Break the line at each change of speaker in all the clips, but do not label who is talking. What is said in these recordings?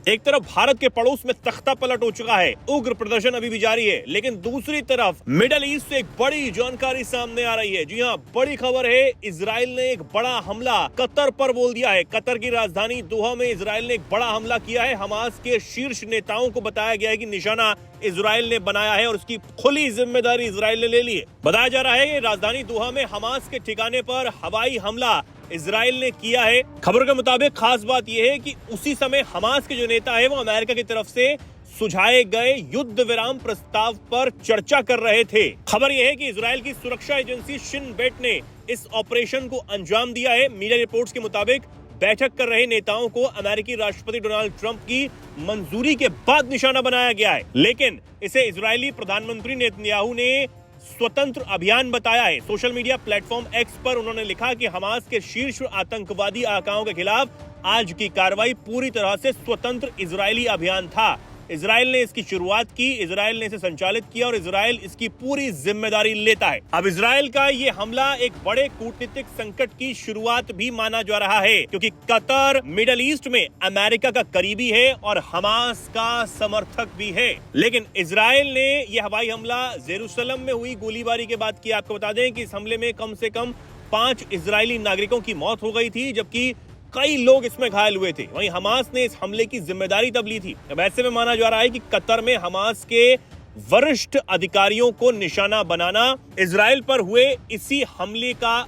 एक तरफ भारत के पड़ोस में तख्ता पलट हो चुका है, उग्र प्रदर्शन अभी भी जारी है, लेकिन दूसरी तरफ मिडिल ईस्ट से एक बड़ी जानकारी सामने आ रही है। जी हाँ, बड़ी खबर है, इजराइल ने एक बड़ा हमला कतर पर बोल दिया है। कतर की राजधानी दोहा में इजराइल ने एक बड़ा हमला किया है। हमास के शीर्ष नेताओं को बताया गया है कि निशाना इजराइल ने बनाया है और उसकी खुली जिम्मेदारी इजराइल ने ले ली है। बताया जा रहा है कि राजधानी दोहा में हमास के ठिकाने पर हवाई हमला इजराइल ने किया है। खबर के मुताबिक खास बात यह है कि उसी समय हमास के जो नेता है वो अमेरिका की तरफ से सुझाए गए युद्ध विराम प्रस्ताव पर चर्चा कर रहे थे। खबर यह है कि इजराइल की सुरक्षा एजेंसी शिन बेट ने इस ऑपरेशन को अंजाम दिया है। मीडिया रिपोर्ट्स के मुताबिक बैठक कर रहे नेताओं को अमेरिकी राष्ट्रपति डोनाल्ड ट्रंप की मंजूरी के बाद निशाना बनाया गया है, लेकिन इसे इजरायली प्रधानमंत्री नेतन्याहू ने स्वतंत्र अभियान बताया है। सोशल मीडिया प्लेटफॉर्म एक्स पर उन्होंने लिखा कि हमास के शीर्ष आतंकवादी आकाओं के खिलाफ आज की कार्रवाई पूरी तरह से स्वतंत्र इजरायली अभियान था। इजराइल ने इसकी शुरुआत की, इजराइल ने इसे संचालित किया और इजराइल इसकी पूरी जिम्मेदारी लेता है। अब इजराइल का ये हमला एक बड़े कूटनीतिक संकट की शुरुआत भी माना जा रहा है, क्योंकि कतर मिडिल ईस्ट में अमेरिका का करीबी है और हमास का समर्थक भी है। लेकिन इजराइल ने यह हवाई हमला जेरूसलम में हुई गोलीबारी के बाद किया। आपको बता दें कि इस हमले में कम से कम 5 इजरायली नागरिकों की मौत हो गई थी, जबकि कई लोग इसमें घायल हुए थे। वहीं हमास ने इस हमले की जिम्मेदारी तब ली थी। अब ऐसे में माना जा रहा है कि कतर में हमास के वरिष्ठ अधिकारियों को निशाना बनाना इजराइल पर हुए इसी हमले का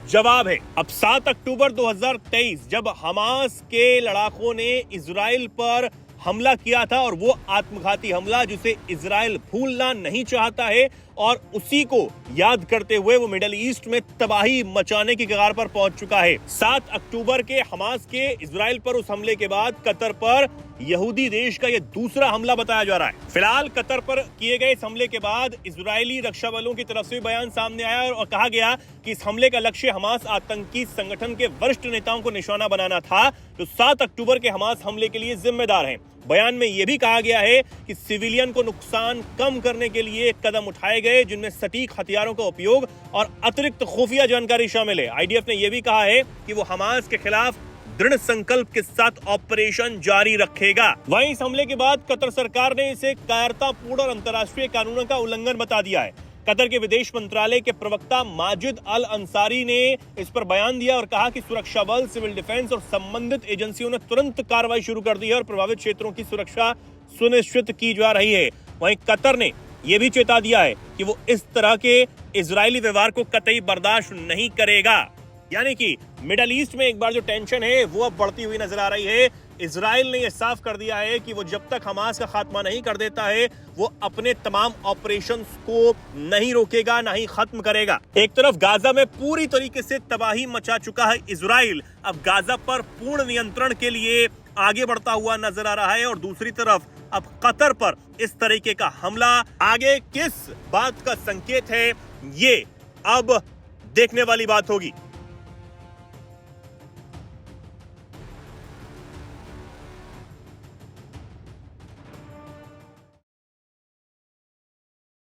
जवाब है। अब 7 अक्टूबर 2023 जब हमास के लड़ाकों ने इजराइल पर हमला किया था, और वो आत्मघाती हमला जिसे इजराइल भूलना नहीं चाहता है, और उसी को याद करते हुए वो मिडिल ईस्ट में तबाही मचाने की कगार पर पहुंच चुका है। 7 अक्टूबर के हमास के इजराइल पर उस हमले के बाद कतर पर यहूदी देश का यह दूसरा हमला बताया जा रहा है। फिलहाल कतर पर किए गए इस हमले के बाद इजरायली रक्षा बलों की तरफ से बयान सामने आया और कहा गया कि इस हमले का लक्ष्य हमास आतंकी संगठन के वरिष्ठ नेताओं को निशाना बनाना था, जो 7 अक्टूबर के हमास हमले के लिए जिम्मेदार हैं। बयान में यह भी कहा गया है कि सिविलियन को नुकसान कम करने के लिए कदम उठाए गए, जिनमें सटीक हथियारों का उपयोग और अतिरिक्त खुफिया जानकारी शामिल है। आईडीएफ ने यह भी कहा है कि वो हमास के खिलाफ दृढ़ संकल्प के साथ ऑपरेशन जारी रखेगा। वहीं इस हमले के बाद कतर सरकार ने इसे कायरतापूर्ण और अंतर्राष्ट्रीय कानूनों का उल्लंघन बता दिया है। कतर के विदेश मंत्रालय के प्रवक्ता माजिद अल अंसारी ने इस पर बयान दिया और कहा कि सुरक्षा बल, सिविल डिफेंस और संबंधित एजेंसियों ने तुरंत कार्रवाई शुरू कर दी है और प्रभावित क्षेत्रों की सुरक्षा सुनिश्चित की जा रही है। वहीं कतर ने यह भी चेता दिया है कि वो इस तरह के इजरायली व्यवहार को कतई बर्दाश्त नहीं करेगा। यानी कि मिडिल ईस्ट में एक बार जो टेंशन है वो अब बढ़ती हुई नजर आ रही है। इजराइल ने यह साफ कर दिया है कि वो जब तक हमास का खात्मा नहीं कर देता है, वो अपने तमाम ऑपरेशंस को नहीं रोकेगा, ना ही खत्म करेगा। एक तरफ गाजा में पूरी तरीके से तबाही मचा चुका है इजराइल, अब गाजा पर पूर्ण नियंत्रण के लिए आगे बढ़ता हुआ नजर आ रहा है, और दूसरी तरफ अब कतर पर इस तरीके का हमला आगे किस बात का संकेत है, ये अब देखने वाली बात होगी।